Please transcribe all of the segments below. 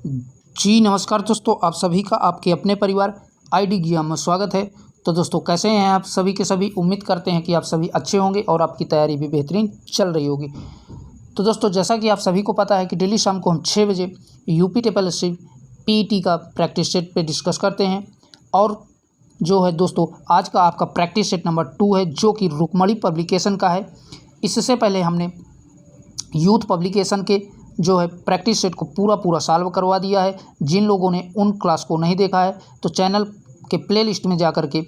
जी नमस्कार दोस्तों, आप सभी का आपके अपने परिवार आईडी ज्ञान में स्वागत है। तो दोस्तों कैसे हैं आप सभी के सभी। उम्मीद करते हैं कि आप सभी अच्छे होंगे और आपकी तैयारी भी बेहतरीन चल रही होगी। तो दोस्तों जैसा कि आप सभी को पता है कि डेली शाम को हम 6 बजे यूपी ट्रिपल एस पीईटी का प्रैक्टिस सेट पे डिस्कस करते हैं। और जो है दोस्तों आज का आपका प्रैक्टिस सेट नंबर 2 है, जो कि रुक्मणी पब्लिकेशन का है। इससे पहले हमने यूथ पब्लिकेशन के जो है प्रैक्टिस सेट को पूरा सॉल्व करवा दिया है। जिन लोगों ने उन क्लास को नहीं देखा है तो चैनल के प्लेलिस्ट में जा कर के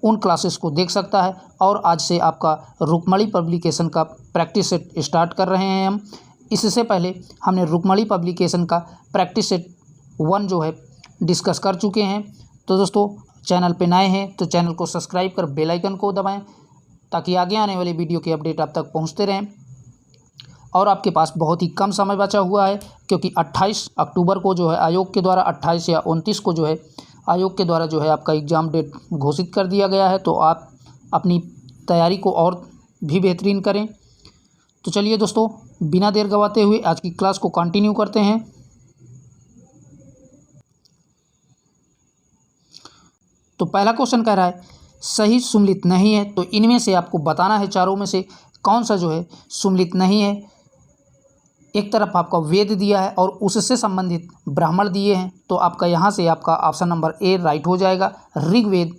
उन क्लासेस को देख सकता है। और आज से आपका रुक्मणी पब्लिकेशन का प्रैक्टिस सेट स्टार्ट कर रहे हैं हम। इससे पहले हमने रुक्मणी पब्लिकेशन का प्रैक्टिस सेट 1 जो है डिस्कस कर चुके हैं। तो दोस्तों चैनल पे नए हैं तो चैनल को सब्सक्राइब कर बेल आइकन को दबाएं, ताकि आगे आने वाले वीडियो के अपडेट आप तक पहुँचते रहें। और आपके पास बहुत ही कम समय बचा हुआ है, क्योंकि 28 अक्टूबर को जो है आयोग के द्वारा 28 या 29 को जो है आयोग के द्वारा जो है आपका एग्ज़ाम डेट घोषित कर दिया गया है। तो आप अपनी तैयारी को और भी बेहतरीन करें। तो चलिए दोस्तों बिना देर गवाते हुए आज की क्लास को कंटिन्यू करते हैं। तो पहला क्वेश्चन कह रहा है सही सुमेलित नहीं है, तो इनमें से आपको बताना है चारों में से कौन सा जो है सुमेलित नहीं है। एक तरफ आपका वेद दिया है और उससे संबंधित ब्राह्मण दिए हैं, तो आपका यहाँ से आपका ऑप्शन नंबर ए राइट हो जाएगा। ऋग्वेद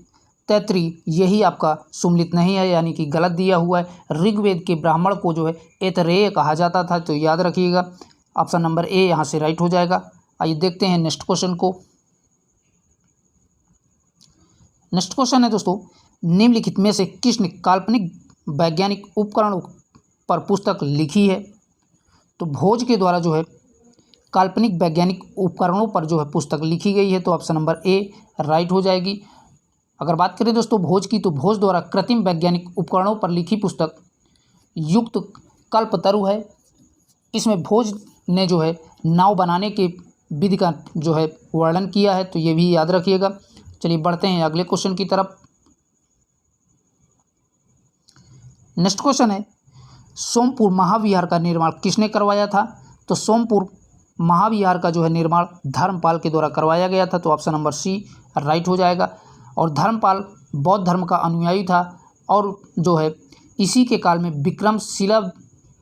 तैत्तिरीय यही आपका सुमेलित नहीं है, यानी कि गलत दिया हुआ है। ऋग्वेद के ब्राह्मण को जो है ऐतरेय कहा जाता था, तो याद रखिएगा ऑप्शन नंबर ए यहाँ से राइट हो जाएगा। आइए देखते हैं नेक्स्ट क्वेश्चन को। नेक्स्ट क्वेश्चन है दोस्तों, निम्नलिखित में से किसने काल्पनिक वैज्ञानिक उपकरणों पर पुस्तक लिखी है। तो भोज के द्वारा जो है काल्पनिक वैज्ञानिक उपकरणों पर जो है पुस्तक लिखी गई है, तो ऑप्शन नंबर ए राइट हो जाएगी। अगर बात करें दोस्तों भोज की, तो भोज द्वारा कृत्रिम वैज्ञानिक उपकरणों पर लिखी पुस्तक युक्त कल्पतरु है। इसमें भोज ने जो है नाव बनाने के विधि का जो है वर्णन किया है, तो ये भी याद रखिएगा। चलिए बढ़ते हैं अगले क्वेश्चन की तरफ। नेक्स्ट क्वेश्चन है सोमपुर महाविहार का निर्माण किसने करवाया था। तो सोमपुर महाविहार का जो है निर्माण धर्मपाल के द्वारा करवाया गया था, तो ऑप्शन नंबर सी राइट हो जाएगा। और धर्मपाल बौद्ध धर्म का अनुयायी था, और जो है इसी के काल में विक्रमशिला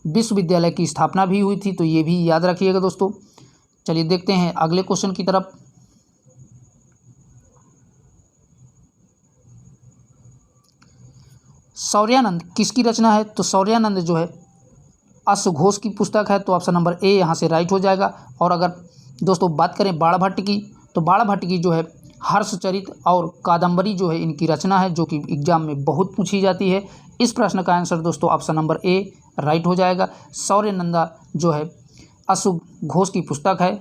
विश्वविद्यालय की स्थापना भी हुई थी, तो ये भी याद रखिएगा दोस्तों। चलिए देखते हैं अगले क्वेश्चन की तरफ। शौर्यानंद किसकी रचना है। तो शौर्यानंद जो है अश्वघोष की पुस्तक है, तो ऑप्शन नंबर ए यहाँ से राइट हो जाएगा। और अगर दोस्तों बात करें बाणभट्ट की, तो बाणभट्ट की जो है हर्षचरित और कादंबरी जो है इनकी रचना है, जो कि एग्जाम में बहुत पूछी जाती है। इस प्रश्न का आंसर दोस्तों ऑप्शन नंबर ए राइट हो जाएगा। शौर्यानंदा जो है अश्वघोष की पुस्तक है।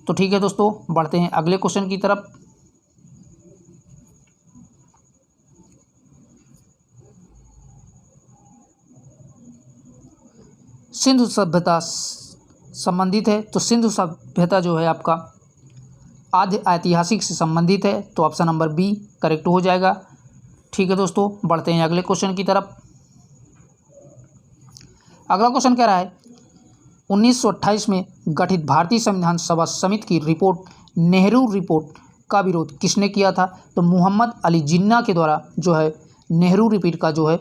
तो ठीक है दोस्तों बढ़ते हैं अगले क्वेश्चन की तरफ। सिंधु सभ्यता संबंधित है, तो सिंधु सभ्यता जो है आपका आद्य ऐतिहासिक से संबंधित है, तो ऑप्शन नंबर बी करेक्ट हो जाएगा। ठीक है दोस्तों बढ़ते हैं अगले क्वेश्चन की तरफ। अगला क्वेश्चन कह रहा है 1928 में गठित भारतीय संविधान सभा समिति की रिपोर्ट नेहरू रिपोर्ट का विरोध किसने किया था। तो मोहम्मद अली जिन्ना के द्वारा जो है नेहरू रिपोर्ट का जो है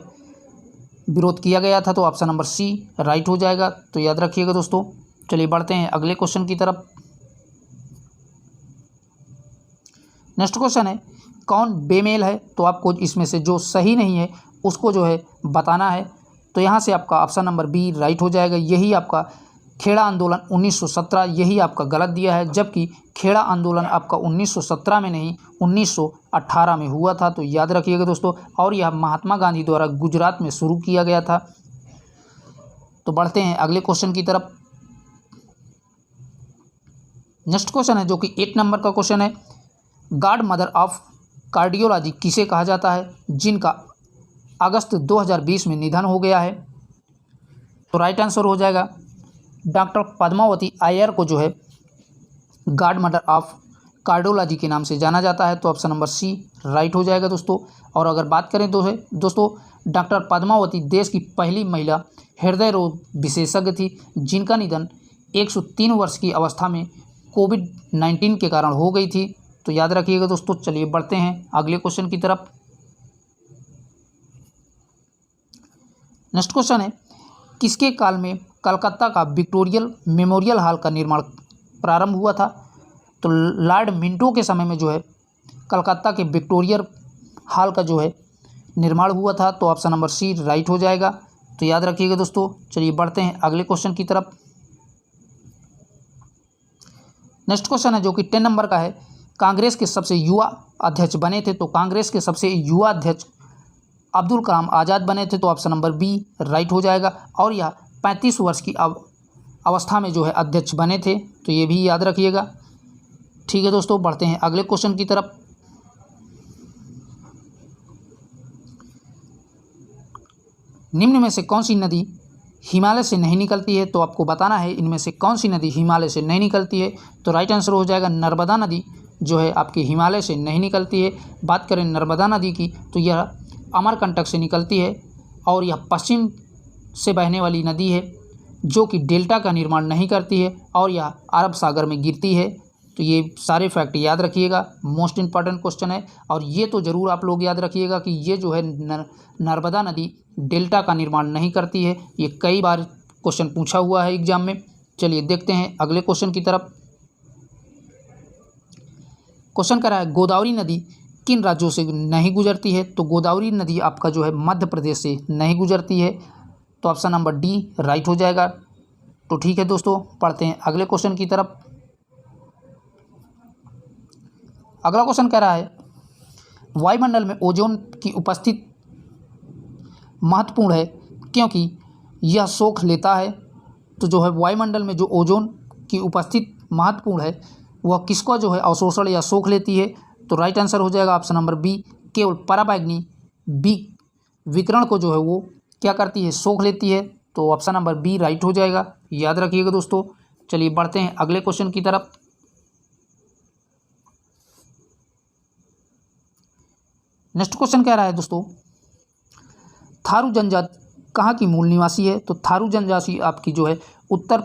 विरोध किया गया था, तो ऑप्शन नंबर सी राइट हो जाएगा। तो याद रखिएगा दोस्तों। चलिए बढ़ते हैं अगले क्वेश्चन की तरफ। नेक्स्ट क्वेश्चन है कौन बेमेल है। तो आपको इसमें से जो सही नहीं है उसको जो है बताना है, तो यहाँ से आपका ऑप्शन नंबर बी राइट हो जाएगा। यही आपका खेड़ा आंदोलन 1917 यही आपका गलत दिया है, जबकि खेड़ा आंदोलन आपका 1917 में नहीं 1918 में हुआ था, तो याद रखिएगा दोस्तों। और यह महात्मा गांधी द्वारा गुजरात में शुरू किया गया था। तो बढ़ते हैं अगले क्वेश्चन की तरफ। नेक्स्ट क्वेश्चन है जो कि 8 नंबर का क्वेश्चन है, गॉड मदर ऑफ कार्डियोलॉजी किसे कहा जाता है, जिनका अगस्त 2020 में निधन हो गया है। तो राइट आंसर हो जाएगा डॉक्टर पद्मावती अय्यर को जो है गॉड मदर ऑफ कार्डियोलॉजी के नाम से जाना जाता है, तो ऑप्शन नंबर सी राइट हो जाएगा दोस्तों। और अगर बात करें तो है दोस्तों डॉक्टर पद्मावती देश की पहली महिला हृदय रोग विशेषज्ञ थी, जिनका निधन 103 वर्ष की अवस्था में कोविड-19 के कारण हो गई थी, तो याद रखिएगा दोस्तों। चलिए बढ़ते हैं अगले क्वेश्चन की तरफ। नेक्स्ट क्वेश्चन है, किसके काल में कलकत्ता का विक्टोरियल मेमोरियल हॉल का निर्माण प्रारंभ हुआ था? तो लॉर्ड मिंटो के समय में जो है कलकत्ता के विक्टोरियल हॉल का जो है निर्माण हुआ था, तो ऑप्शन नंबर सी राइट हो जाएगा। तो याद रखिएगा दोस्तों। चलिए बढ़ते हैं अगले क्वेश्चन की तरफ। नेक्स्ट क्वेश्चन है जो कि 10 नंबर का है, कांग्रेस के सबसे युवा अध्यक्ष बने थे? तो कांग्रेस के सबसे युवा अध्यक्ष अब्दुल कलाम आज़ाद बने थे, तो ऑप्शन नंबर बी राइट हो जाएगा। और यह 35 वर्ष की अवस्था में जो है अध्यक्ष बने थे, तो ये भी याद रखिएगा। ठीक है दोस्तों, बढ़ते हैं अगले क्वेश्चन की तरफ। निम्न में से कौन सी नदी हिमालय से नहीं निकलती है? तो आपको बताना है इनमें से कौन सी नदी हिमालय से नहीं निकलती है। तो राइट आंसर हो जाएगा नर्मदा नदी जो है आपकी हिमालय से नहीं निकलती है। बात करें नर्मदा नदी की, तो यह अमरकंटक से निकलती है और यह पश्चिम से बहने वाली नदी है जो कि डेल्टा का निर्माण नहीं करती है और यह अरब सागर में गिरती है। तो ये सारे फैक्ट याद रखिएगा, मोस्ट इंपॉर्टेंट क्वेश्चन है। और ये तो ज़रूर आप लोग याद रखिएगा कि ये जो है नर्मदा नदी डेल्टा का निर्माण नहीं करती है। ये कई बार क्वेश्चन पूछा हुआ है एग्जाम में। चलिए देखते हैं अगले क्वेश्चन की तरफ। क्वेश्चन कर रहा है, गोदावरी नदी किन राज्यों से नहीं गुजरती है? तो गोदावरी नदी आपका जो है मध्य प्रदेश से नहीं गुजरती है, तो ऑप्शन नंबर डी राइट हो जाएगा। तो ठीक है दोस्तों, पढ़ते हैं अगले क्वेश्चन की तरफ। अगला क्वेश्चन कह रहा है, वायुमंडल में ओजोन की उपस्थिति महत्वपूर्ण है क्योंकि यह सोख लेता है। तो जो है वायुमंडल में जो ओजोन की उपस्थिति महत्वपूर्ण है वह किसको जो है अवशोषण या सोख लेती है? तो राइट आंसर हो जाएगा ऑप्शन नंबर बी, केवल पराबैंगनी बी विकिरण को जो है वो क्या करती है, सोख लेती है। तो ऑप्शन नंबर बी राइट हो जाएगा, याद रखिएगा दोस्तों। चलिए बढ़ते हैं अगले क्वेश्चन की तरफ। नेक्स्ट क्वेश्चन कह रहा है दोस्तों, थारू जनजाति कहाँ की मूल निवासी है? तो थारू जनजाति आपकी जो है उत्तर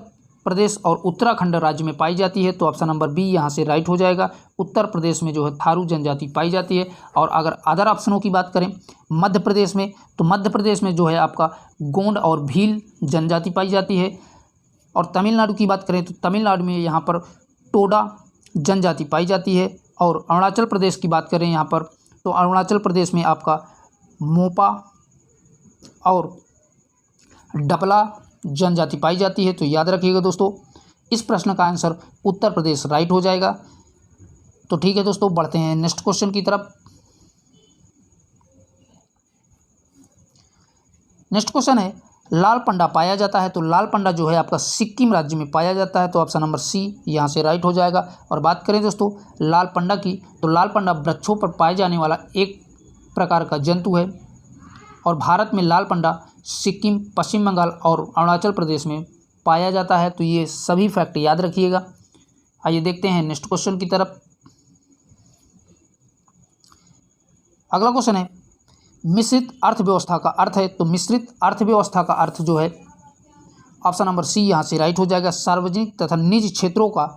प्रदेश और उत्तराखंड राज्य में पाई जाती है, तो ऑप्शन नंबर बी यहाँ से राइट हो जाएगा। उत्तर प्रदेश में जो है थारू जनजाति पाई जाती है। और अगर अदर ऑप्शनों की बात करें मध्य प्रदेश में, तो मध्य प्रदेश में जो है आपका गोंड और भील जनजाति पाई जाती है। और तमिलनाडु की बात करें तो तमिलनाडु में यहाँ पर टोडा जनजाति पाई जाती है। और अरुणाचल प्रदेश की बात करें यहाँ पर, तो अरुणाचल प्रदेश में आपका मोपा और डपला जनजाति पाई जाती है। तो याद रखिएगा दोस्तों, इस प्रश्न का आंसर उत्तर प्रदेश राइट हो जाएगा। तो ठीक है दोस्तों, बढ़ते हैं नेक्स्ट क्वेश्चन की तरफ। नेक्स्ट क्वेश्चन है, लाल पंडा पाया जाता है? तो लाल पंडा जो है आपका सिक्किम राज्य में पाया जाता है, तो ऑप्शन नंबर सी यहाँ से राइट हो जाएगा। और बात करें दोस्तों लाल पंडा की, तो लाल पंडा वृक्षों पर पाए जाने वाला एक प्रकार का जंतु है। और भारत में लाल पंडा सिक्किम, पश्चिम बंगाल और अरुणाचल प्रदेश में पाया जाता है। तो ये सभी फैक्ट याद रखिएगा। आइए देखते हैं नेक्स्ट क्वेश्चन की तरफ। अगला क्वेश्चन है, मिश्रित अर्थव्यवस्था का अर्थ है? तो मिश्रित अर्थव्यवस्था का अर्थ जो है ऑप्शन नंबर सी यहाँ से राइट हो जाएगा। सार्वजनिक तथा निजी क्षेत्रों का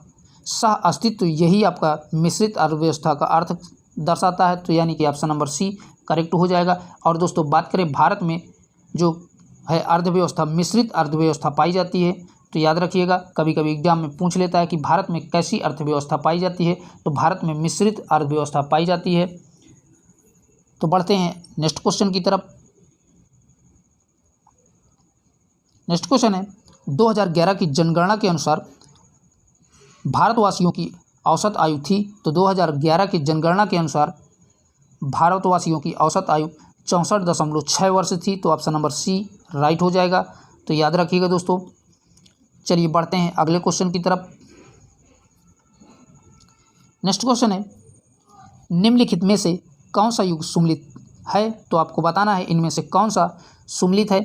सह अस्तित्व, यही आपका मिश्रित अर्थव्यवस्था का अर्थ दर्शाता है। तो यानी कि ऑप्शन नंबर सी करेक्ट हो जाएगा। और दोस्तों बात करें भारत में जो है अर्थव्यवस्था, मिश्रित अर्थव्यवस्था पाई जाती है। तो याद रखिएगा, कभी कभी एग्जाम में पूछ लेता है कि भारत में कैसी अर्थव्यवस्था पाई जाती है, तो भारत में मिश्रित अर्थव्यवस्था पाई जाती है। तो बढ़ते हैं नेक्स्ट क्वेश्चन की तरफ। नेक्स्ट क्वेश्चन है, 2011 की जनगणना के अनुसार भारतवासियों की औसत आयु थी? तो 2011 की जनगणना के अनुसार भारतवासियों की औसत आयु 64.6 वर्ष थी। तो ऑप्शन नंबर सी राइट हो जाएगा। तो याद रखिएगा दोस्तों। चलिए बढ़ते हैं अगले क्वेश्चन की तरफ। नेक्स्ट क्वेश्चन है, निम्नलिखित में से कौन सा युग सुमेलित है? तो आपको बताना है इनमें से कौन सा सुमेलित है।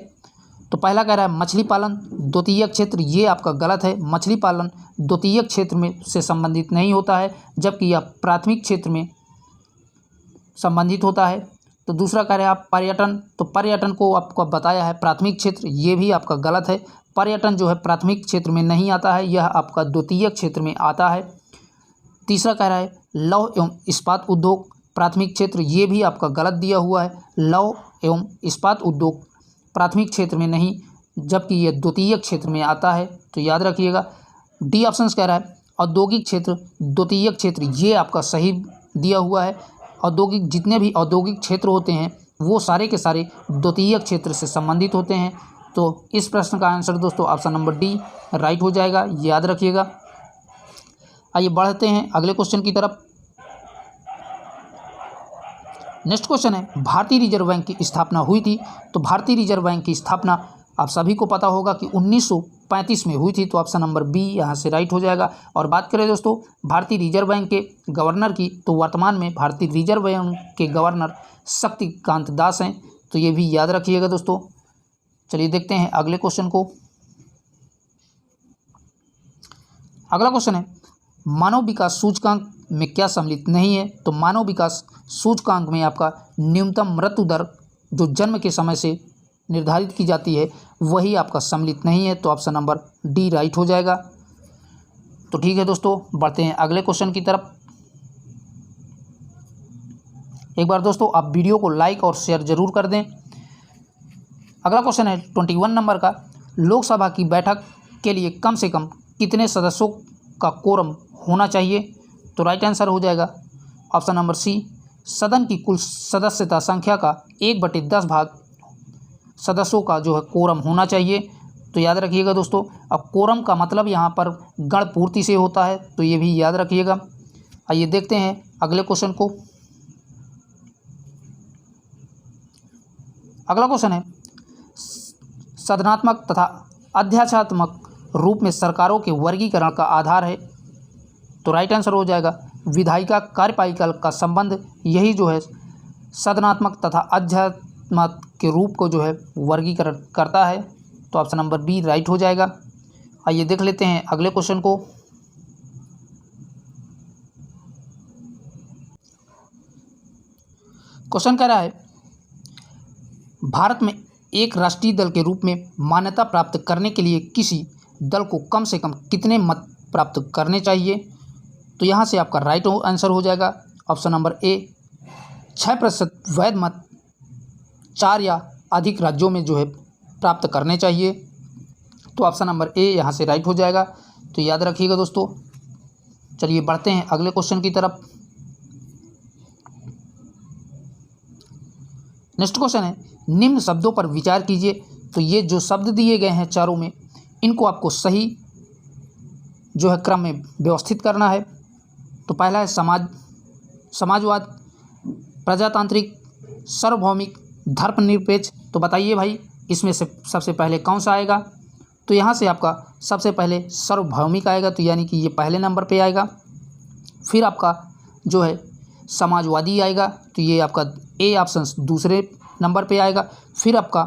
तो पहला कह रहा है मछली पालन द्वितीयक क्षेत्र, ये आपका गलत है। मछली पालन द्वितीयक क्षेत्र में से संबंधित नहीं होता है, जबकि यह प्राथमिक क्षेत्र में संबंधित होता है। तो दूसरा कह रहे हैं आप पर्यटन, तो पर्यटन को आपको बताया है प्राथमिक क्षेत्र, ये भी आपका गलत है। पर्यटन जो है प्राथमिक क्षेत्र में नहीं आता है, यह आपका द्वितीयक क्षेत्र में आता है। तीसरा कह रहा है लौह एवं इस्पात उद्योग प्राथमिक क्षेत्र, ये भी आपका गलत दिया हुआ है। लौह एवं इस्पात उद्योग प्राथमिक क्षेत्र में नहीं, जबकि ये द्वितीयक क्षेत्र में आता है, तो याद रखिएगा। डी ऑप्शन कह रहा है औद्योगिक क्षेत्र द्वितीयक क्षेत्र, ये आपका सही दिया हुआ है। औद्योगिक जितने भी औद्योगिक क्षेत्र होते हैं वो सारे के सारे द्वितीयक क्षेत्र से संबंधित होते हैं। तो इस प्रश्न का आंसर दोस्तों ऑप्शन नंबर डी राइट हो जाएगा, याद रखिएगा। आइए बढ़ते हैं अगले क्वेश्चन की तरफ। नेक्स्ट क्वेश्चन है भारतीय रिजर्व बैंक की स्थापना हुई थी। तो भारतीय रिजर्व बैंक की स्थापना आप सभी को पता होगा कि 1935 में हुई थी, तो ऑप्शन नंबर बी यहाँ से राइट हो जाएगा। और बात करें दोस्तों भारतीय रिजर्व बैंक के गवर्नर की, तो वर्तमान में भारतीय रिजर्व बैंक के गवर्नर शक्तिकांत दास हैं, तो ये भी याद रखिएगा दोस्तों। चलिए देखते हैं अगले क्वेश्चन को। अगला क्वेश्चन है मानव विकास सूचकांक में क्या सम्मिलित नहीं है। तो मानव विकास सूचकांक में आपका न्यूनतम मृत्यु दर जो जन्म के समय से निर्धारित की जाती है वही आपका सम्मिलित नहीं है, तो ऑप्शन नंबर डी राइट हो जाएगा। तो ठीक है दोस्तों, बढ़ते हैं अगले क्वेश्चन की तरफ। एक बार दोस्तों आप वीडियो को लाइक और शेयर जरूर कर दें। अगला क्वेश्चन है 21 नंबर का, लोकसभा की बैठक के लिए कम से कम कितने सदस्यों का कोरम होना चाहिए। तो राइट आंसर हो जाएगा ऑप्शन नंबर सी, सदन की कुल सदस्यता संख्या का 1/10 भाग सदस्यों का जो है कोरम होना चाहिए। तो याद रखिएगा दोस्तों, अब कोरम का मतलब यहाँ पर गण पूर्ति से होता है, तो ये भी याद रखिएगा। आइए देखते हैं अगले क्वेश्चन को। अगला क्वेश्चन है सदनात्मक तथा अध्यात्मक रूप में सरकारों के वर्गीकरण का आधार है। तो राइट आंसर हो जाएगा विधायिका कार्यपालिका का संबंध यही जो है सदनात्मक तथा अध्यात्मक के रूप को जो है वर्गीकरण करता है। तो ऑप्शन नंबर बी राइट हो जाएगा। आइए देख लेते हैं अगले क्वेश्चन को। क्वेश्चन कह रहा है भारत में एक राष्ट्रीय दल के रूप में मान्यता प्राप्त करने के लिए किसी दल को कम से कम कितने मत प्राप्त करने चाहिए। तो यहाँ से आपका राइट आंसर हो जाएगा ऑप्शन नंबर ए, 6% वैध मत 4 या अधिक राज्यों में जो है प्राप्त करने चाहिए। तो ऑप्शन नंबर ए यहाँ से राइट हो जाएगा, तो याद रखिएगा दोस्तों। चलिए बढ़ते हैं अगले क्वेश्चन की तरफ। नेक्स्ट क्वेश्चन है निम्न शब्दों पर विचार कीजिए। तो ये जो शब्द दिए गए हैं चारों में, इनको आपको सही जो है क्रम में व्यवस्थित करना है। तो पहला है समाजवाद, प्रजातांत्रिक, सार्वभौमिक, धर्मनिरपेक्ष। तो बताइए भाई इसमें से सबसे पहले कौन सा आएगा। तो यहाँ से आपका सबसे पहले सार्वभौमिक आएगा, तो यानी कि ये पहले नंबर पे आएगा। फिर आपका जो है समाजवादी आएगा, तो ये आपका ए ऑप्शन दूसरे नंबर पे आएगा। फिर आपका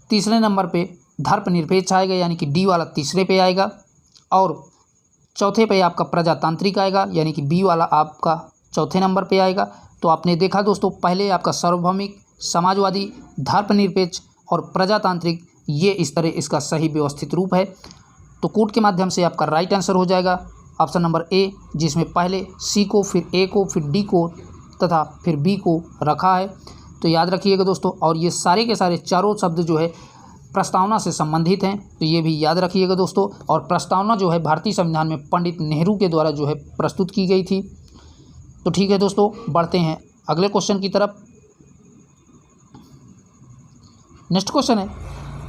तीसरे नंबर पे धर्मनिरपेक्ष आएगा, यानी कि डी वाला तीसरे पे आएगा। और चौथे पे आपका प्रजातांत्रिक आएगा, यानी कि बी वाला आपका चौथे नंबर पे आएगा। तो आपने देखा दोस्तों पहले आपका सार्वभौमिक, समाजवादी, धर्मनिरपेक्ष और प्रजातांत्रिक, ये इस तरह इसका सही व्यवस्थित रूप है। तो कोड के माध्यम से आपका राइट आंसर हो जाएगा ऑप्शन नंबर ए, जिसमें पहले सी को, फिर ए को, फिर डी को तथा फिर बी को रखा है। तो याद रखिएगा दोस्तों। और ये सारे के सारे चारों शब्द जो है प्रस्तावना से संबंधित हैं, तो ये भी याद रखिएगा दोस्तों। और प्रस्तावना जो है भारतीय संविधान में पंडित नेहरू के द्वारा जो है प्रस्तुत की गई थी। तो ठीक है दोस्तों, बढ़ते हैं अगले क्वेश्चन की तरफ। नेक्स्ट क्वेश्चन है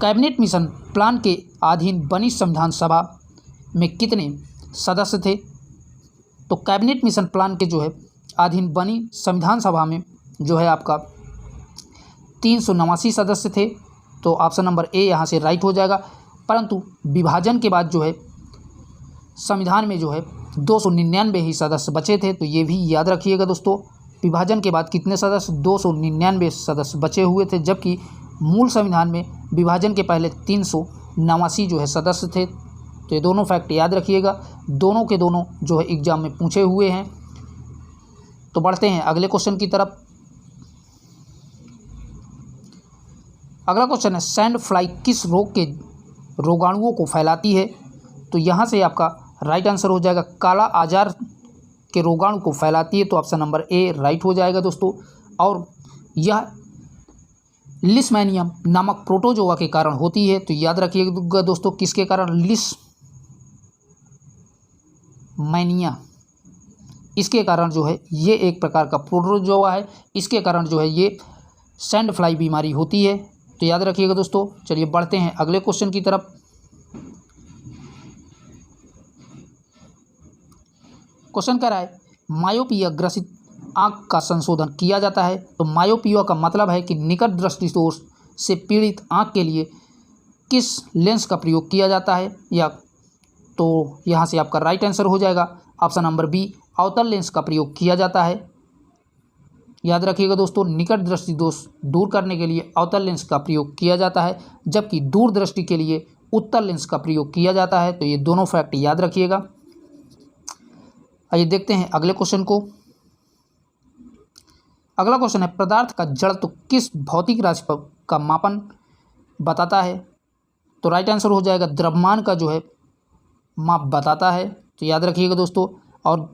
कैबिनेट मिशन प्लान के अधीन बनी संविधान सभा में कितने सदस्य थे। तो कैबिनेट मिशन प्लान के जो है अधीन बनी संविधान सभा में जो है आपका 389 सदस्य थे। तो ऑप्शन नंबर ए यहाँ से राइट हो जाएगा। परंतु विभाजन के बाद जो है संविधान में जो है 299 ही सदस्य बचे थे, तो ये भी याद रखिएगा दोस्तों। विभाजन के बाद कितने सदस्य, 299 सदस्य बचे हुए थे, जबकि मूल संविधान में विभाजन के पहले 389 जो है सदस्य थे। तो ये दोनों फैक्ट याद रखिएगा, दोनों के दोनों जो है एग्जाम में पूछे हुए हैं। तो बढ़ते हैं अगले क्वेश्चन की तरफ। अगला क्वेश्चन है सैंड फ्लाई किस रोग के रोगाणुओं को फैलाती है। तो यहाँ से आपका राइट आंसर हो जाएगा काला आजार के रोगाणु को फैलाती है, तो ऑप्शन नंबर ए राइट हो जाएगा दोस्तों। और यह लिस्मैनियम नामक प्रोटोजोआ के कारण होती है, तो याद रखिएगा दोस्तों किसके कारण, लिस्मैनिया, इसके कारण जो है ये एक प्रकार का प्रोटोजोआ है, इसके कारण जो है ये सैंड फ्लाई बीमारी होती है, तो याद रखिएगा दोस्तों। चलिए बढ़ते हैं अगले क्वेश्चन की तरफ। क्वेश्चन कह रहा है मायोपिया ग्रसित आंख का संशोधन किया जाता है, तो मायोपिया का मतलब है कि निकट दृष्टि दोष से पीड़ित आंख के लिए किस लेंस का प्रयोग किया जाता है, या तो यहाँ से आपका राइट आंसर हो जाएगा ऑप्शन नंबर बी, अवतल लेंस का प्रयोग किया जाता है। याद रखिएगा दोस्तों, निकट दृष्टि दोष दूर करने के लिए अवतल लेंस का प्रयोग किया जाता है, जबकि दूर दृष्टि के लिए उत्तल लेंस का प्रयोग किया जाता है, तो ये दोनों फैक्ट याद रखिएगा। आइए देखते हैं अगले क्वेश्चन को। अगला क्वेश्चन है पदार्थ का जड़त्व किस भौतिक राशि का मापन बताता है, तो राइट आंसर हो जाएगा द्रव्यमान का जो है माप बताता है, तो याद रखिएगा दोस्तों। और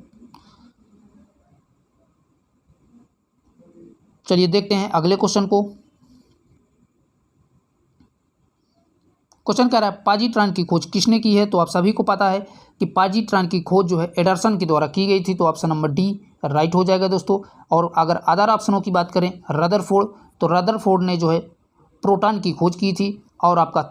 चलिए देखते हैं अगले क्वेश्चन को। क्वेश्चन कह रहा है पाजीट्रॉन की खोज किसने की है, तो आप सभी को पता है कि पाजीट्रॉन की खोज जो है एडरसन के द्वारा की गई थी, तो ऑप्शन नंबर डी राइट हो जाएगा दोस्तों। और अगर अदर ऑप्शनों की बात करें रदरफोर्ड, तो रदरफोर्ड ने जो है प्रोटॉन की खोज की थी, और आपका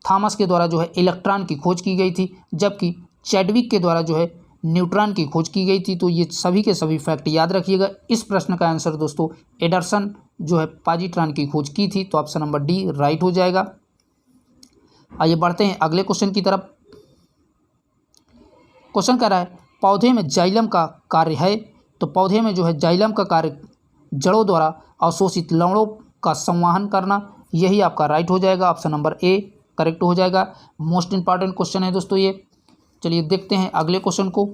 थॉमस के द्वारा जो है इलेक्ट्रॉन की खोज की गई थी, जबकि चैडविक के द्वारा जो है न्यूट्रॉन की खोज की गई थी, तो ये सभी के सभी फैक्ट याद रखिएगा। इस प्रश्न का आंसर दोस्तों एडरसन जो है पाजीट्रॉन की खोज की थी, तो ऑप्शन नंबर डी राइट हो जाएगा। आइए बढ़ते हैं अगले क्वेश्चन की तरफ। क्वेश्चन कह रहा है पौधे में जाइलम का कार्य है, तो पौधे में जो है जाइलम का कार्य जड़ों द्वारा अवशोषित लवणों का संवहन करना, यही आपका राइट हो जाएगा, ऑप्शन नंबर ए करेक्ट हो जाएगा। मोस्ट इंपॉर्टेंट क्वेश्चन है दोस्तों ये। चलिए देखते हैं अगले क्वेश्चन को।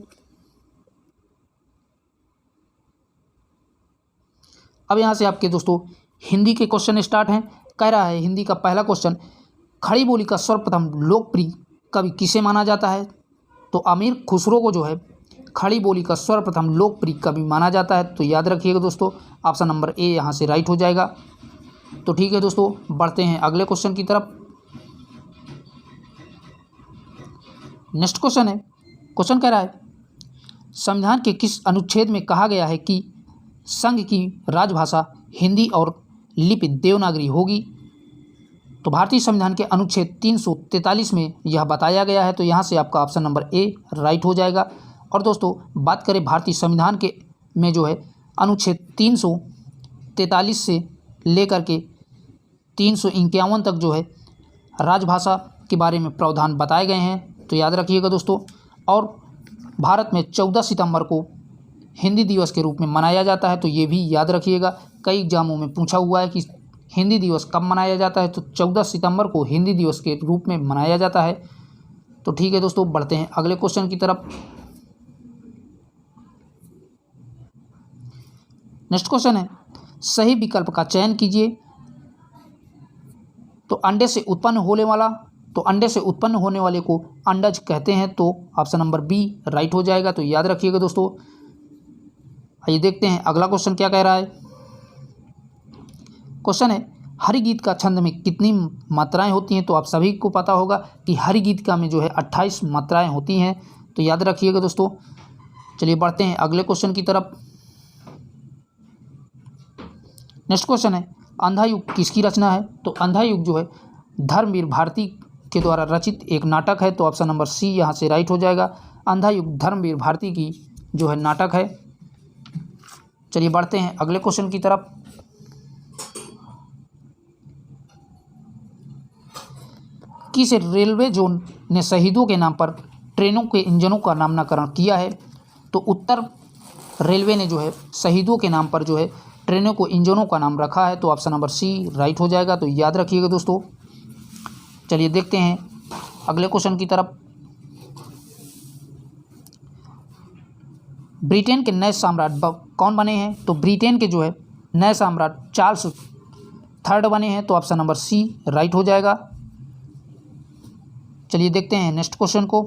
अब यहाँ से आपके दोस्तों हिंदी के क्वेश्चन स्टार्ट हैं। कह रहा है हिंदी का पहला क्वेश्चन, खड़ी बोली का सर्वप्रथम लोकप्रिय कवि किसे माना जाता है, तो अमीर खुसरो को जो है खड़ी बोली का सर्वप्रथम लोकप्रिय कवि माना जाता है, तो याद रखिएगा दोस्तों ऑप्शन नंबर ए यहाँ से राइट हो जाएगा। तो ठीक है दोस्तों, बढ़ते हैं अगले क्वेश्चन की तरफ। नेक्स्ट क्वेश्चन है, क्वेश्चन कह रहा है संविधान के किस अनुच्छेद में कहा गया है कि संघ की राजभाषा हिंदी और लिपि देवनागरी होगी, तो भारतीय संविधान के अनुच्छेद 343 में यह बताया गया है, तो यहाँ से आपका ऑप्शन नंबर ए राइट हो जाएगा। और दोस्तों बात करें भारतीय संविधान के में जो है अनुच्छेद 343 से लेकर के 351 तक जो है राजभाषा के बारे में प्रावधान बताए गए हैं, तो याद रखिएगा दोस्तों। और भारत में 14 सितंबर को हिंदी दिवस के रूप में मनाया जाता है, तो ये भी याद रखिएगा। कई एग्जामों में पूछा हुआ है कि हिंदी दिवस कब मनाया जाता है, तो 14 सितंबर को हिंदी दिवस के रूप में मनाया जाता है। तो ठीक है दोस्तों, बढ़ते हैं अगले क्वेश्चन की तरफ। नेक्स्ट क्वेश्चन है सही विकल्प का चयन कीजिए, तो अंडे से उत्पन्न होने वाला, तो अंडे से उत्पन्न होने वाले को अंडज कहते हैं, तो ऑप्शन नंबर बी राइट हो जाएगा, तो याद रखिएगा दोस्तों। आइए देखते हैं अगला क्वेश्चन क्या कह रहा है। क्वेश्चन है हरिगीत का छंद में कितनी मात्राएं होती हैं, तो आप सभी को पता होगा कि हरिगीत का में जो है 28 मात्राएं होती हैं, तो याद रखिएगा दोस्तों। चलिए बढ़ते हैं अगले क्वेश्चन की तरफ। नेक्स्ट क्वेश्चन है अंधा युग किसकी रचना है, तो अंधा युग जो है धर्मवीर भारती के द्वारा रचित एक नाटक है, तो ऑप्शन नंबर सी यहाँ से राइट हो जाएगा। अंधा युग धर्मवीर भारती की जो है नाटक है। चलिए बढ़ते हैं अगले क्वेश्चन की तरफ। किस रेलवे जोन ने शहीदों के नाम पर ट्रेनों के इंजनों का नामकरण किया है, तो उत्तर रेलवे ने जो है शहीदों के नाम पर जो है ट्रेनों को इंजनों का नाम रखा है, तो ऑप्शन नंबर सी राइट हो जाएगा, तो याद रखिएगा दोस्तों। चलिए देखते हैं अगले क्वेश्चन की तरफ। ब्रिटेन के नए सम्राट कौन बने हैं, तो ब्रिटेन के जो है नए सम्राट चार्ल्स थर्ड बने हैं, तो ऑप्शन नंबर सी राइट हो जाएगा। चलिए देखते हैं नेक्स्ट क्वेश्चन को।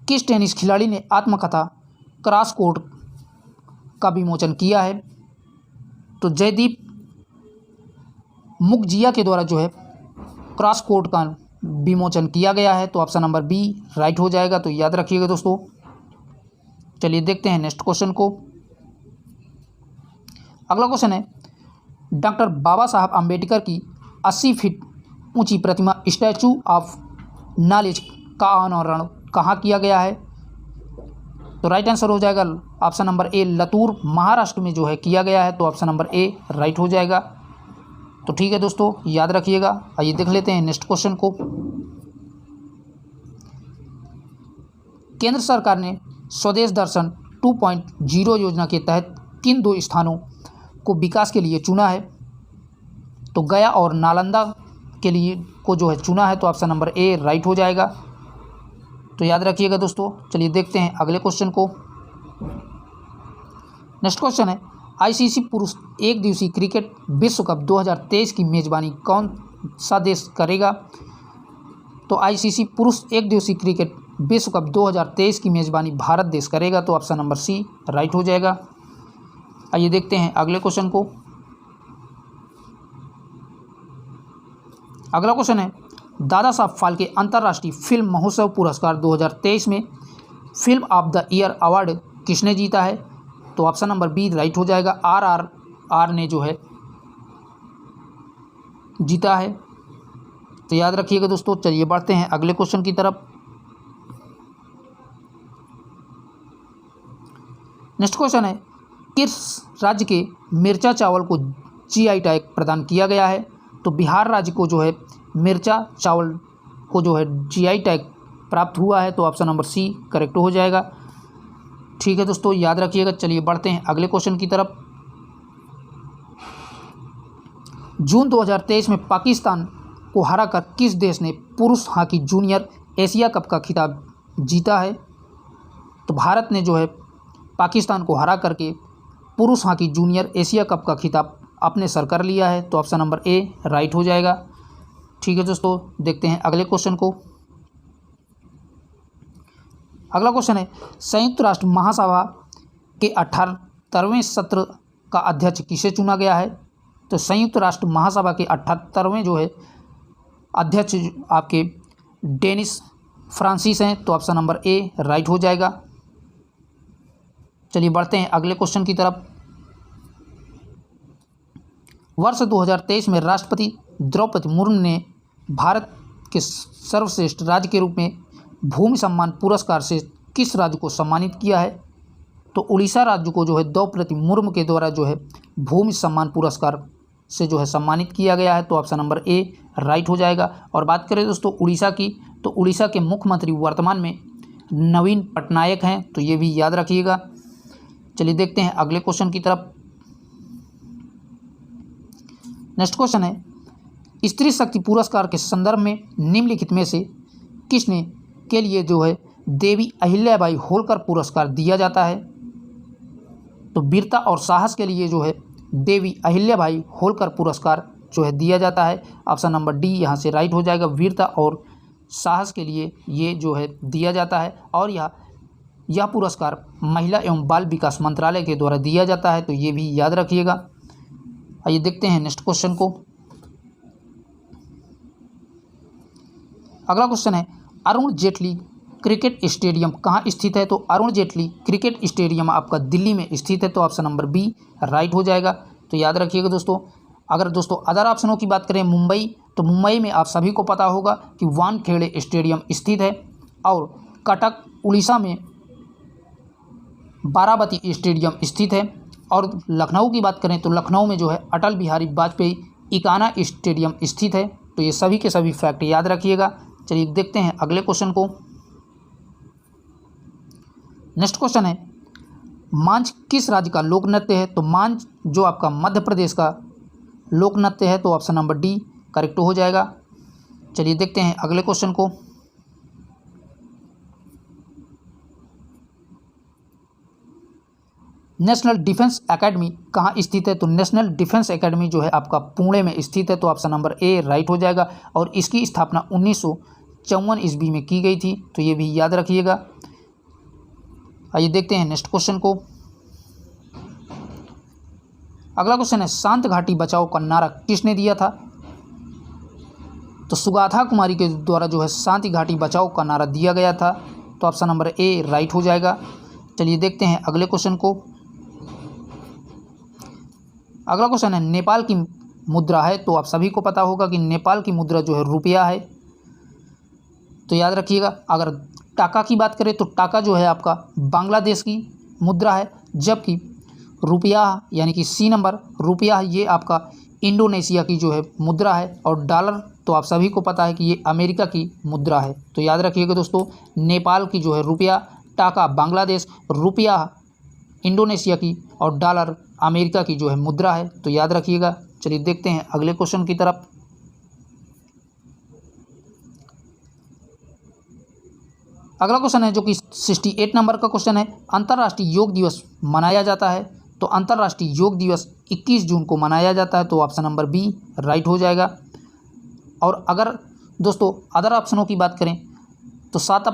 किस टेनिस खिलाड़ी ने आत्मकथा क्रॉस कोर्ट का विमोचन किया है? तो जयदीप मुखजिया के द्वारा जो है क्रॉस कोर्ट का विमोचन किया गया है। तो ऑप्शन नंबर बी राइट हो जाएगा। तो याद रखिएगा दोस्तों। चलिए देखते हैं नेक्स्ट क्वेश्चन को। अगला क्वेश्चन है, डॉक्टर बाबा साहब आम्बेडकर की 80 फीट ऊंची प्रतिमा स्टैचू ऑफ नॉलेज का अनावरण कहाँ किया गया है? तो राइट आंसर हो जाएगा option number A, Latur Maharashtra में जो है किया गया है। तो ऑप्शन नंबर ए राइट हो जाएगा। तो ठीक है दोस्तों, याद रखिएगा। आइए देख लेते हैं नेक्स्ट क्वेश्चन को। केंद्र सरकार ने स्वदेश दर्शन 2.0 योजना के तहत किन 2 स्थानों को विकास के लिए चुना है? तो गया और नालंदा के लिए को जो है चुना है। तो ऑप्शन नंबर ए राइट हो जाएगा। तो याद रखिएगा दोस्तों। चलिए देखते हैं अगले क्वेश्चन को। नेक्स्ट क्वेश्चन है, आईसीसी पुरुष एक दिवसीय क्रिकेट विश्व कप 2023 की मेजबानी कौन सा देश करेगा? तो आईसीसी पुरुष एक दिवसीय क्रिकेट विश्व कप 2023 की मेजबानी भारत देश करेगा। तो ऑप्शन नंबर सी राइट हो जाएगा। आइए देखते हैं अगले क्वेश्चन को। अगला क्वेश्चन है, दादा साहब फाल्के अंतर्राष्ट्रीय फिल्म महोत्सव पुरस्कार 2023 में film of the year award किसने जीता है? तो ऑप्शन नंबर बी राइट हो जाएगा। RRR ने जो है जीता है। तो याद रखिएगा दोस्तों। चलिए बढ़ते हैं अगले क्वेश्चन की तरफ। नेक्स्ट क्वेश्चन है, किस राज्य के मिर्चा चावल को GI टैग प्रदान किया गया है? तो बिहार राज्य को जो है मिर्चा चावल को जो है GI टैग प्राप्त हुआ है। तो ऑप्शन नंबर सी करेक्ट हो जाएगा। ठीक है दोस्तों, याद रखिएगा। चलिए बढ़ते हैं अगले क्वेश्चन की तरफ। जून 2023 में पाकिस्तान को हराकर किस देश ने पुरुष हॉकी जूनियर एशिया कप का खिताब जीता है? तो भारत ने जो है पाकिस्तान को हरा करके पुरुष हॉकी जूनियर एशिया कप का खिताब अपने सर कर लिया है। तो ऑप्शन नंबर ए राइट हो जाएगा। ठीक है दोस्तों, देखते हैं अगले क्वेश्चन को। अगला क्वेश्चन है, संयुक्त राष्ट्र महासभा के 78वें सत्र का अध्यक्ष किसे चुना गया है? तो संयुक्त राष्ट्र महासभा के 78वें जो है अध्यक्ष आपके डेनिस फ्रांसिस हैं। तो ऑप्शन नंबर ए राइट हो जाएगा। चलिए बढ़ते हैं अगले क्वेश्चन की तरफ। वर्ष 2023 में राष्ट्रपति द्रौपदी मुर्मू ने भारत के सर्वश्रेष्ठ राज्य के रूप में भूमि सम्मान पुरस्कार से किस राज्य को सम्मानित किया है? तो उड़ीसा राज्य को जो है द्रौपदी मुर्मू के द्वारा जो है भूमि सम्मान पुरस्कार से जो है सम्मानित किया गया है। तो ऑप्शन नंबर ए राइट हो जाएगा। और बात करें दोस्तों उड़ीसा की, तो उड़ीसा के मुख्यमंत्री वर्तमान में नवीन पटनायक हैं। तो ये भी याद रखिएगा। चलिए देखते हैं अगले क्वेश्चन की तरफ। नेक्स्ट क्वेश्चन है, स्त्री शक्ति पुरस्कार के संदर्भ में निम्नलिखित में से किसने के लिए जो है देवी अहिल्याबाई होलकर पुरस्कार दिया जाता है? तो वीरता और साहस के लिए जो है देवी अहिल्याबाई होलकर पुरस्कार जो है दिया जाता है। ऑप्शन नंबर डी यहाँ से राइट हो जाएगा। वीरता और साहस के लिए ये जो है दिया जाता है और यह पुरस्कार महिला एवं बाल विकास मंत्रालय के द्वारा दिया जाता है। तो ये भी याद रखिएगा। आइए देखते हैं नेक्स्ट क्वेश्चन को। अगला क्वेश्चन है, अरुण जेटली क्रिकेट स्टेडियम कहाँ स्थित है? तो अरुण जेटली क्रिकेट स्टेडियम आपका दिल्ली में स्थित है। तो ऑप्शन नंबर बी राइट हो जाएगा। तो याद रखिएगा दोस्तों। अगर दोस्तों अदर ऑप्शनों की बात करें मुंबई, तो मुंबई में आप सभी को पता होगा कि वानखेड़े स्टेडियम स्थित है और कटक उड़ीसा में बाराबती स्टेडियम स्थित है और लखनऊ की बात करें तो लखनऊ में जो है अटल बिहारी वाजपेयी इकाना स्टेडियम स्थित है। तो ये सभी के सभी फैक्ट याद रखिएगा। चलिए देखते हैं अगले क्वेश्चन को। नेक्स्ट क्वेश्चन है, मांझ किस राज्य का लोक नृत्य है? तो मांझ जो आपका मध्य प्रदेश का लोक नृत्य है। तो ऑप्शन नंबर डी करेक्ट हो जाएगा। चलिए देखते हैं अगले क्वेश्चन को। नेशनल डिफेंस एकेडमी कहाँ स्थित है? तो नेशनल डिफेंस एकेडमी जो है आपका पुणे में स्थित है। तो ऑप्शन नंबर ए राइट हो जाएगा और इसकी स्थापना 1954 ईस्वी में की गई थी। तो ये भी याद रखिएगा। आइए देखते हैं नेक्स्ट क्वेश्चन को। अगला क्वेश्चन है, शांत घाटी बचाओ का नारा किसने दिया था? तो सुगाथा कुमारी के द्वारा जो है शांति घाटी बचाओ का नारा दिया गया था। तो ऑप्शन नंबर ए राइट हो जाएगा। चलिए देखते हैं अगले क्वेश्चन को। अगला क्वेश्चन है, नेपाल की मुद्रा है। तो आप सभी को पता होगा कि नेपाल की मुद्रा जो है रुपया है। तो याद रखिएगा, अगर टाका की बात करें तो टाका जो है आपका बांग्लादेश की मुद्रा है, जबकि रुपया यानी कि सी नंबर रुपया ये आपका इंडोनेशिया की जो है मुद्रा है। और डॉलर तो आप सभी को पता है कि ये अमेरिका की मुद्रा है। तो याद रखिएगा दोस्तों, नेपाल की जो है रुपया, टाका बांग्लादेश, रुपया इंडोनेशिया की और डॉलर अमेरिका की जो है मुद्रा है। तो याद रखिएगा। चलिए देखते हैं अगले क्वेश्चन की तरफ। अगला क्वेश्चन है जो कि 68 नंबर का क्वेश्चन है, अंतर्राष्ट्रीय योग दिवस मनाया जाता है। तो अंतर्राष्ट्रीय योग दिवस 21 जून को मनाया जाता है। तो ऑप्शन नंबर बी राइट हो जाएगा। और अगर दोस्तों अदर ऑप्शनों की बात करें तो 7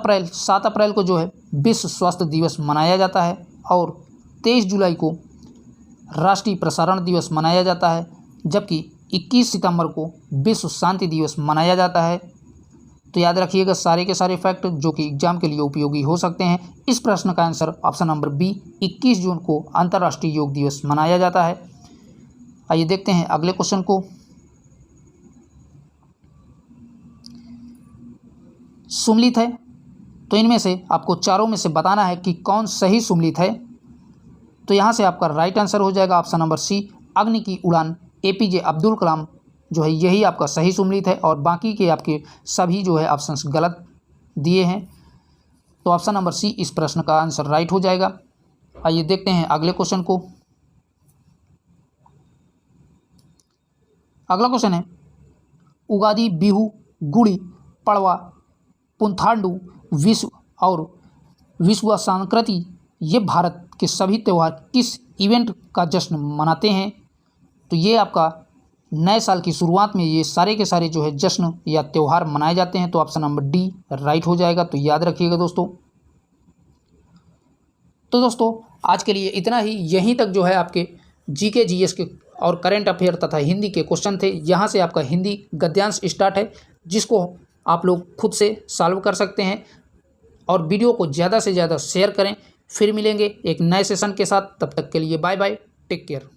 अप्रैल को जो है विश्व स्वास्थ्य दिवस मनाया जाता है और 23 जुलाई को राष्ट्रीय प्रसारण दिवस मनाया जाता है, जबकि 21 सितंबर को विश्व शांति दिवस मनाया जाता है। तो याद रखिएगा सारे के सारे फैक्ट जो कि एग्जाम के लिए उपयोगी हो सकते हैं। इस प्रश्न का आंसर ऑप्शन नंबर बी 21 जून को अंतर्राष्ट्रीय योग दिवस मनाया जाता है। आइए देखते हैं अगले क्वेश्चन को। सुमलित है, तो इनमें से आपको चारों में से बताना है कि कौन सही सुमलित है। तो यहाँ से आपका राइट आंसर हो जाएगा ऑप्शन नंबर सी, अग्नि की उड़ान एपीजे अब्दुल कलाम जो है यही आपका सही सुमलित है। और बाकी के आपके सभी जो है ऑप्शंस गलत दिए हैं। तो ऑप्शन नंबर सी इस प्रश्न का आंसर राइट हो जाएगा। आइए देखते हैं अगले क्वेश्चन को। अगला क्वेश्चन है, उगादि, बिहू, गुड़ी पड़वा, पुंथांडु, विश्व संस्कृति ये भारत के सभी त्यौहार किस इवेंट का जश्न मनाते हैं? तो ये आपका नए साल की शुरुआत में ये सारे के सारे जो है जश्न या त्यौहार मनाए जाते हैं। तो ऑप्शन नंबर डी राइट हो जाएगा। तो याद रखिएगा दोस्तों। तो दोस्तों आज के लिए इतना ही। यहीं तक जो है आपके जीके जीएस के और करंट अफेयर तथा हिंदी के क्वेश्चन थे। यहाँ से आपका हिंदी गद्यांश स्टार्ट है, जिसको आप लोग खुद से सॉल्व कर सकते हैं। और वीडियो को ज़्यादा से ज़्यादा शेयर करें। फिर मिलेंगे एक नए सेशन के साथ, तब तक के लिए बाय बाय, टेक केयर।